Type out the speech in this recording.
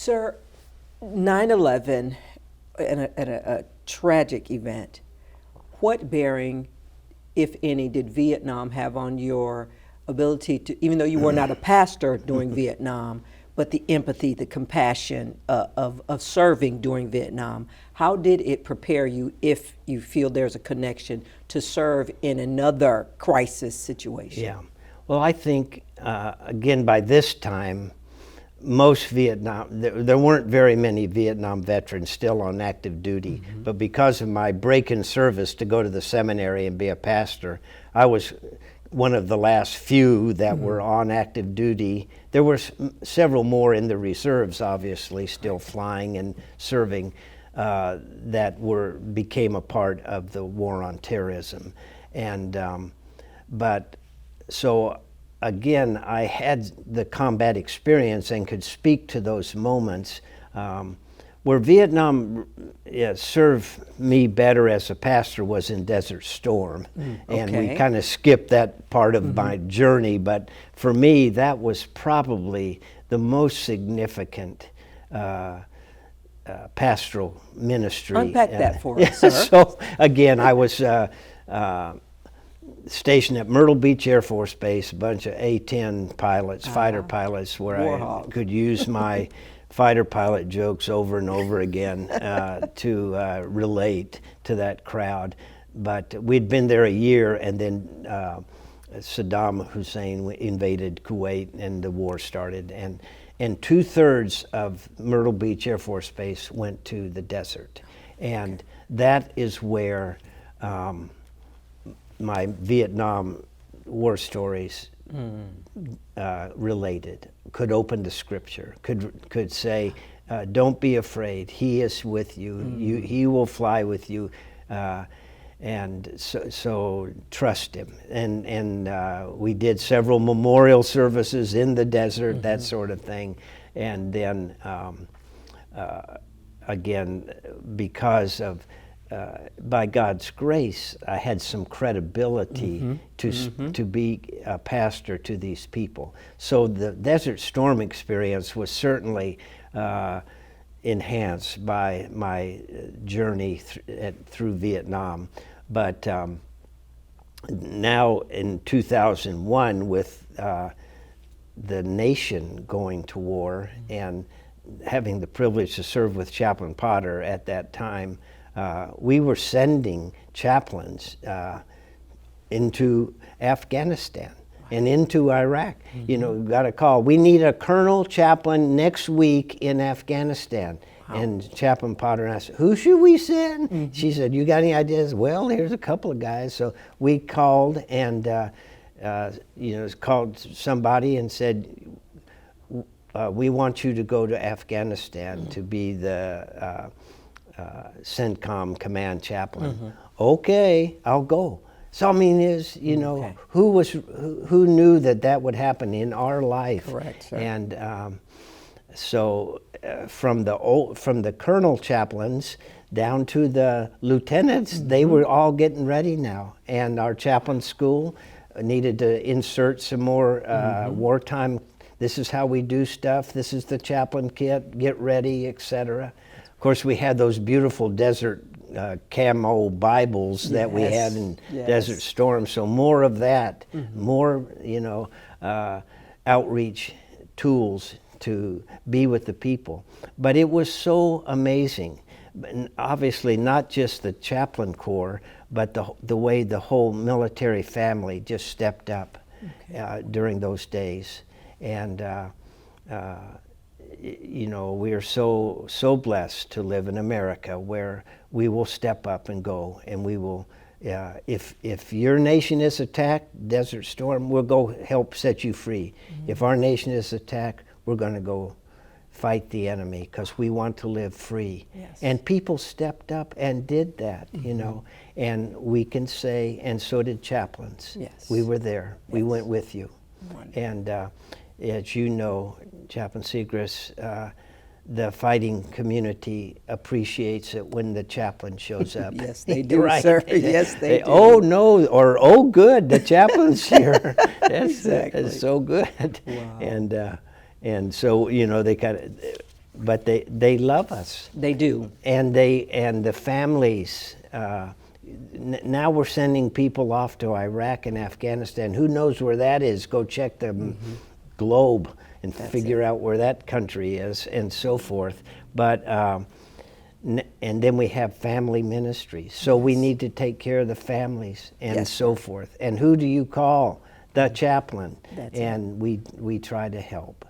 Sir, 9/11 and a tragic event, what bearing, if any, did Vietnam have on your ability to, even though you were not a pastor during Vietnam, but the empathy, the compassion of serving during Vietnam? How did it prepare you, if you feel there's a connection, to serve in another crisis situation? Yeah. Well, I think, again, by this time, most there weren't very many Vietnam veterans still on active duty, but because of my break in service to go to the seminary and be a pastor, I was one of the last few that were on active duty. There were several more in the reserves, obviously, still flying and serving, that became a part of the war on terrorism. And but so again, I had the combat experience and could speak to those moments. Where Vietnam served me better as a pastor was in Desert Storm. And we kind of skipped that part of my journey, but for me, that was probably the most significant pastoral ministry. Unpack that for us, sir. So again, I was stationed at Myrtle Beach Air Force Base, a bunch of A-10 pilots, fighter pilots, where I could use my fighter pilot jokes over and over again to relate to that crowd. But we'd been there a year, and then Saddam Hussein invaded Kuwait and the war started. And 2/3 of Myrtle Beach Air Force Base went to the desert. And that is where my Vietnam war stories related, could open the scripture, could say, don't be afraid, he is with you, he will fly with you, and so trust him. And we did several memorial services in the desert, that sort of thing. And then again, because of by God's grace, I had some credibility to be a pastor to these people. So the Desert Storm experience was certainly enhanced by my journey through Vietnam. But now in 2001, with the nation going to war and having the privilege to serve with Chaplain Potter at that time, we were sending chaplains into Afghanistan and into Iraq. You know, we got a call, we need a colonel chaplain next week in Afghanistan. And Chaplain Potter asked, who should we send? She said, you got any ideas? Well, here's a couple of guys. So we called and called somebody and said, we want you to go to Afghanistan to be the CENTCOM command chaplain. Okay, I'll go. So I mean, who knew that would happen in our life? Correct, sir. And so from the colonel chaplains down to the lieutenants, they were all getting ready now. And our chaplain school needed to insert some more wartime. This is how we do stuff. This is the chaplain kit. Get ready, etc. Of course, we had those beautiful desert camo Bibles that we had in Desert Storm. So more of that, more outreach tools to be with the people. But it was so amazing. And obviously, not just the chaplain corps, but the way the whole military family just stepped up during those days. And we are so blessed to live in America, where we will step up and go, and we will, if your nation is attacked, Desert Storm, we'll go help set you free. If our nation is attacked, we're going to go fight the enemy, because we want to live free. And people stepped up and did that, and we can say, and so did chaplains. We were there. We went with you. And as you know, Chaplain Segrist, the fighting community appreciates it when the chaplain shows up. Yes, they do, sir. Yes, they do. Oh, no, or oh, good, the chaplain's here. That's Exactly. so good. Wow. And so, they kind of, but they love us. They do. And the families. Now we're sending people off to Iraq and Afghanistan. Who knows where that is? Go check the globe and figure out where that country is, and so forth. But and then we have family ministries. So we need to take care of the families and so forth. And who do you call? The chaplain. And we try to help.